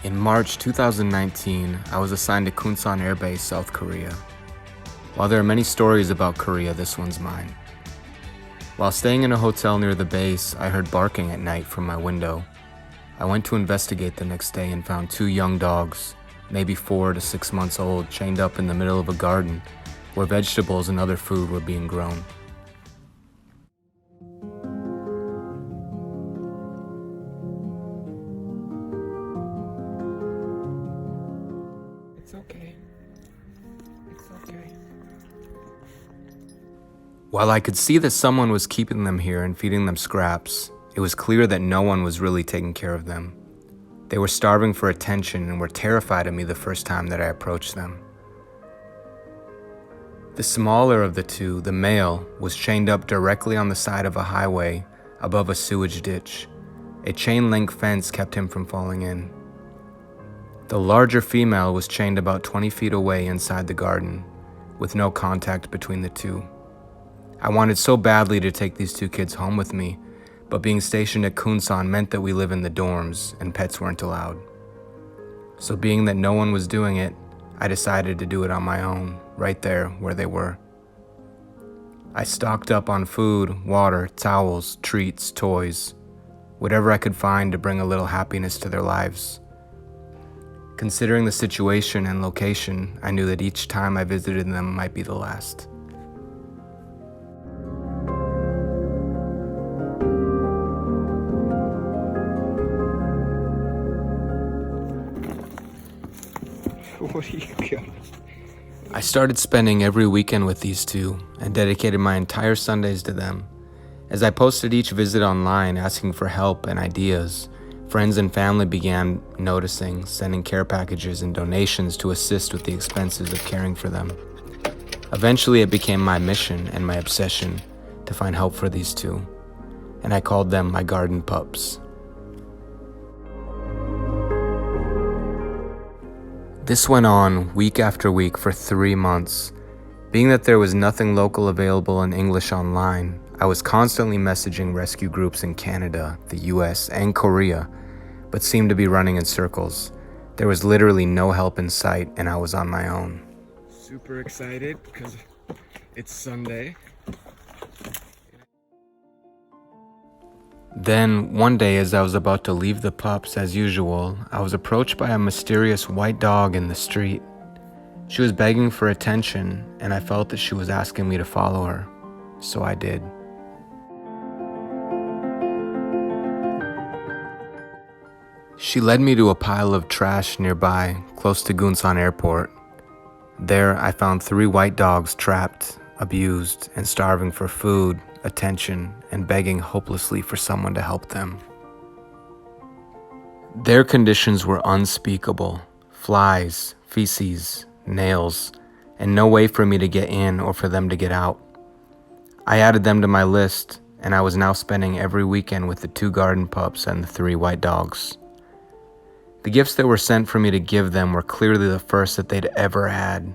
In March 2019, I was assigned to Kunsan Air Base, South Korea. While there are many stories about Korea, this one's mine. While staying in a hotel near the base, I heard barking at night from my window. I went to investigate the next day and found two young dogs, maybe 4 to 6 months old, chained up in the middle of a garden where vegetables and other food were being grown. It's okay. It's okay. While I could see that someone was keeping them here and feeding them scraps, it was clear that no one was really taking care of them. They were starving for attention and were terrified of me the first time that I approached them. The smaller of the two, the male, was chained up directly on the side of a highway above a sewage ditch. A chain-link fence kept him from falling in. The larger female was chained about 20 feet away inside the garden, with no contact between the two. I wanted so badly to take these two kids home with me, but being stationed at Kunsan meant that we live in the dorms and pets weren't allowed. So being that no one was doing it, I decided to do it on my own, right there where they were. I stocked up on food, water, towels, treats, toys, whatever I could find to bring a little happiness to their lives. Considering the situation and location, I knew that each time I visited them might be the last. What do you got? I started spending every weekend with these two and dedicated my entire Sundays to them. As I posted each visit online asking for help and ideas, friends and family began noticing, sending care packages and donations to assist with the expenses of caring for them. Eventually, it became my mission and my obsession to find help for these two, and I called them my garden pups. This went on week after week for 3 months. Being that there was nothing local available in English online, I was constantly messaging rescue groups in Canada, the US, and Korea, but seemed to be running in circles. There was literally no help in sight, and I was on my own. Super excited because it's Sunday. Then, one day as I was about to leave the pups as usual, I was approached by a mysterious white dog in the street. She was begging for attention, and I felt that she was asking me to follow her, so I did. She led me to a pile of trash nearby, close to Gunsan Airport. There, I found 3 white dogs trapped, abused, and starving for food, attention, and begging hopelessly for someone to help them. Their conditions were unspeakable: flies, feces, nails, and no way for me to get in or for them to get out. I added them to my list, and I was now spending every weekend with the 2 garden pups and the 3 white dogs. The gifts that were sent for me to give them were clearly the first that they'd ever had,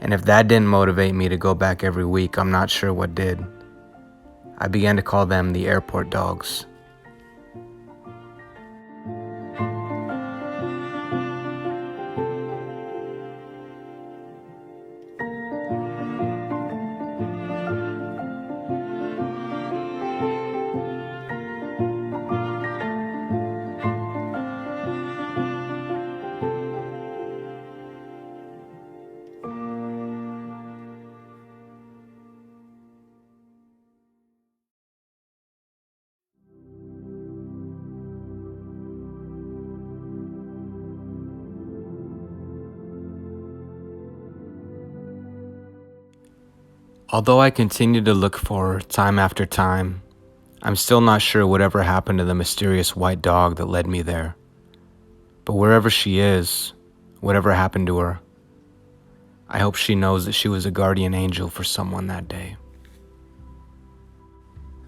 and if that didn't motivate me to go back every week, I'm not sure what did. I began to call them the airport dogs. Although I continued to look for her time after time, I'm still not sure whatever happened to the mysterious white dog that led me there. But wherever she is, whatever happened to her, I hope she knows that she was a guardian angel for someone that day.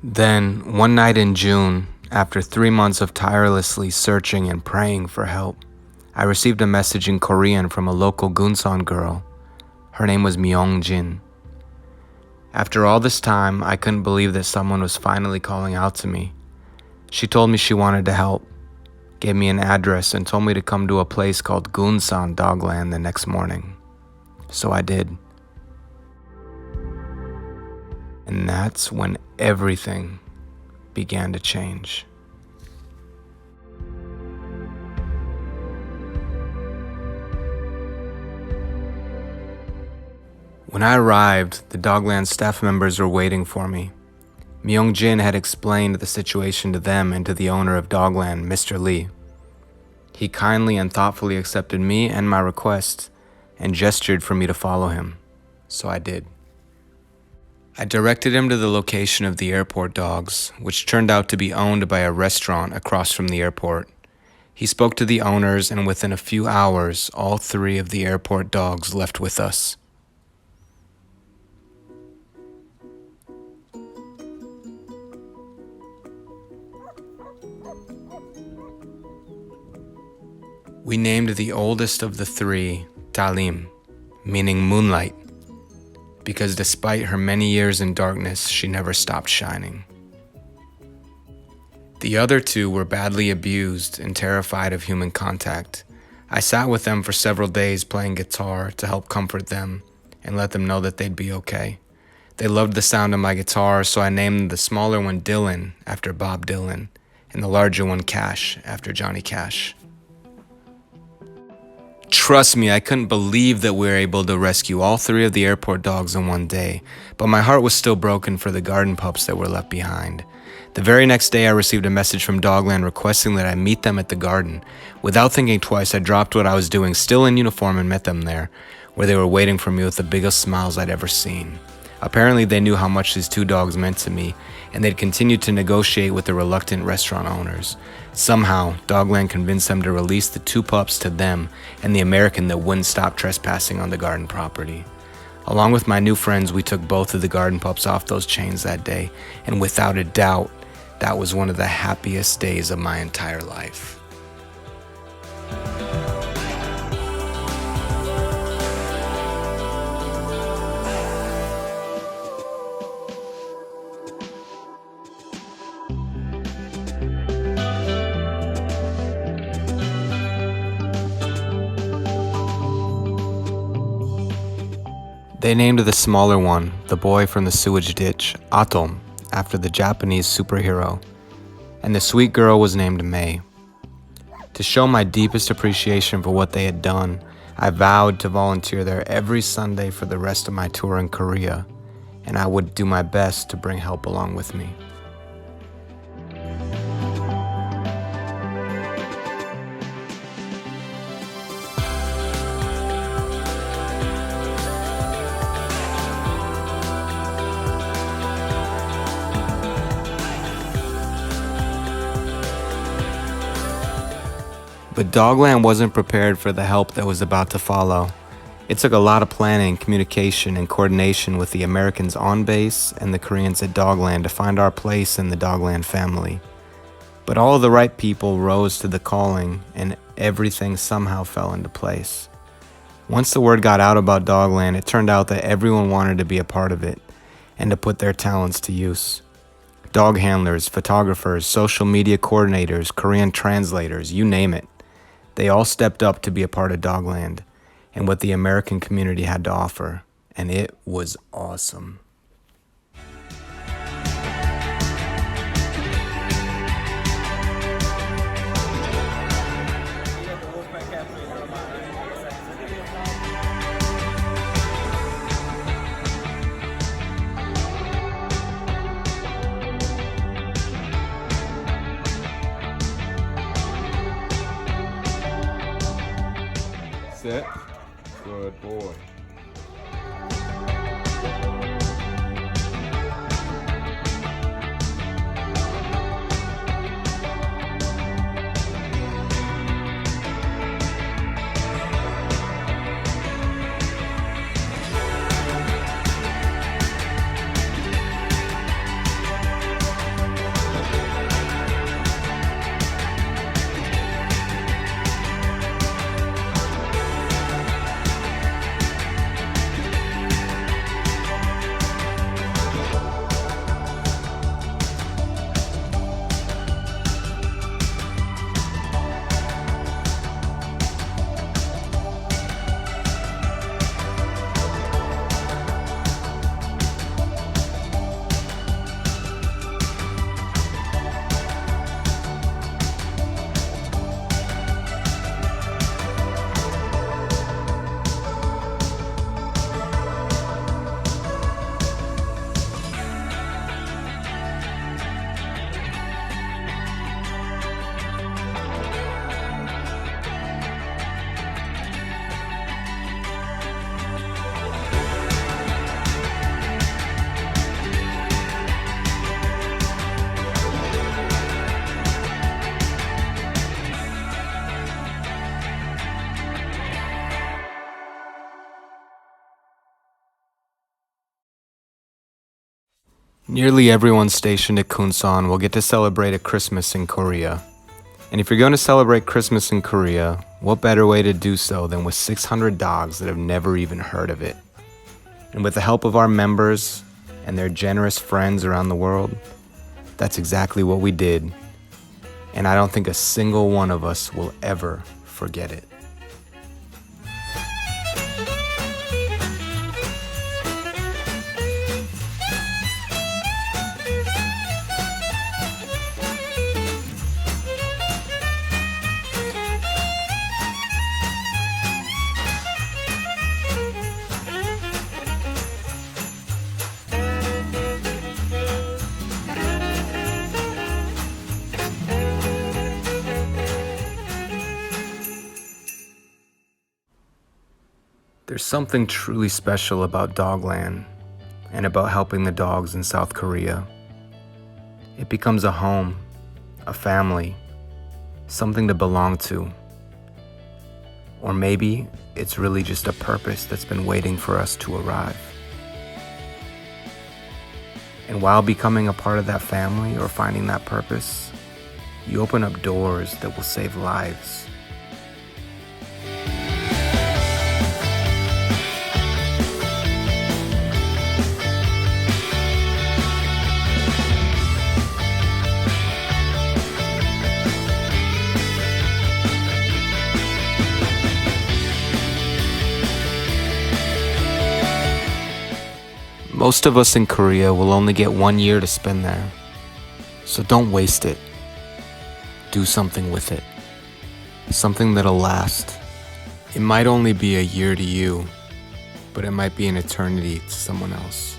Then, one night in June, after 3 months of tirelessly searching and praying for help, I received a message in Korean from a local Gunsan girl. Her name was Myung-jin. After all this time, I couldn't believe that someone was finally calling out to me. She told me she wanted to help, gave me an address, and told me to come to a place called Gunsan Dogland the next morning. So I did. And that's when everything began to change. When I arrived, the Dogland staff members were waiting for me. Myung-jin had explained the situation to them and to the owner of Dogland, Mr. Lee. He kindly and thoughtfully accepted me and my request and gestured for me to follow him. So I did. I directed him to the location of the airport dogs, which turned out to be owned by a restaurant across from the airport. He spoke to the owners, and within a few hours, all 3 of the airport dogs left with us. We named the oldest of the 3 Talim, meaning moonlight, because despite her many years in darkness, she never stopped shining. The other 2 were badly abused and terrified of human contact. I sat with them for several days playing guitar to help comfort them and let them know that they'd be okay. They loved the sound of my guitar, so I named the smaller one Dylan after Bob Dylan and the larger one Cash after Johnny Cash. Trust me, I couldn't believe that we were able to rescue all 3 of the airport dogs in one day, but my heart was still broken for the garden pups that were left behind. The very next day, I received a message from Dogland requesting that I meet them at the garden. Without thinking twice, I dropped what I was doing, still in uniform, and met them there, where they were waiting for me with the biggest smiles I'd ever seen. Apparently, they knew how much these 2 dogs meant to me, and they'd continued to negotiate with the reluctant restaurant owners. Somehow, Dogland convinced them to release the 2 pups to them and the American that wouldn't stop trespassing on the garden property. Along with my new friends, we took both of the garden pups off those chains that day, and without a doubt, that was one of the happiest days of my entire life. They named the smaller one, the boy from the sewage ditch, Atom, after the Japanese superhero, and the sweet girl was named May. To show my deepest appreciation for what they had done, I vowed to volunteer there every Sunday for the rest of my tour in Korea, and I would do my best to bring help along with me. But Dogland wasn't prepared for the help that was about to follow. It took a lot of planning, communication, and coordination with the Americans on base and the Koreans at Dogland to find our place in the Dogland family. But all of the right people rose to the calling, and everything somehow fell into place. Once the word got out about Dogland, it turned out that everyone wanted to be a part of it and to put their talents to use. Dog handlers, photographers, social media coordinators, Korean translators, you name it. They all stepped up to be a part of Dogland and what the American community had to offer, and it was awesome. Sit. Good boy. Nearly everyone stationed at Kunsan will get to celebrate a Christmas in Korea. And if you're going to celebrate Christmas in Korea, what better way to do so than with 600 dogs that have never even heard of it? And with the help of our members and their generous friends around the world, that's exactly what we did. And I don't think a single one of us will ever forget it. There's something truly special about Dogland and about helping the dogs in South Korea. It becomes a home, a family, something to belong to. Or maybe it's really just a purpose that's been waiting for us to arrive. And while becoming a part of that family or finding that purpose, you open up doors that will save lives. Most of us in Korea will only get 1 year to spend there. So don't waste it. Do something with it. Something that'll last. It might only be a year to you, but it might be an eternity to someone else.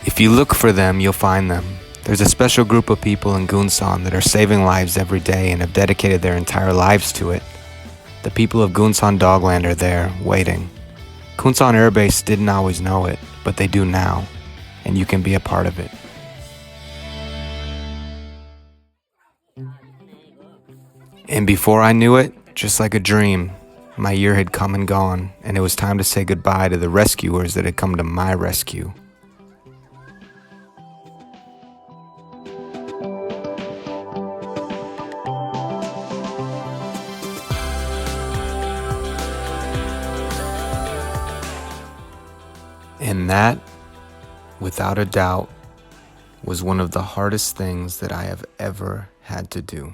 If you look for them, you'll find them. There's a special group of people in Gunsan that are saving lives every day and have dedicated their entire lives to it. The people of Gunsan Dogland are there, waiting. Kunsan Air Base didn't always know it, but they do now, and you can be a part of it. And before I knew it, just like a dream, my year had come and gone, and it was time to say goodbye to the rescuers that had come to my rescue. And that, without a doubt, was one of the hardest things that I have ever had to do.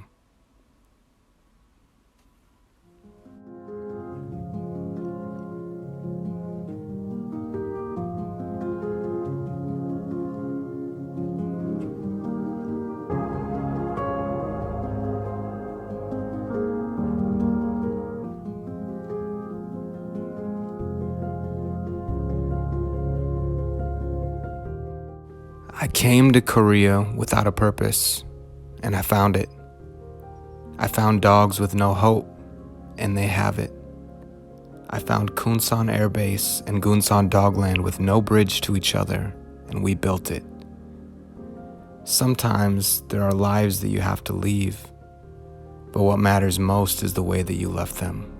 I came to Korea without a purpose, and I found it. I found dogs with no hope, and they have it. I found Kunsan Air Base and Gunsan Dogland with no bridge to each other, and we built it. Sometimes there are lives that you have to leave, but what matters most is the way that you left them.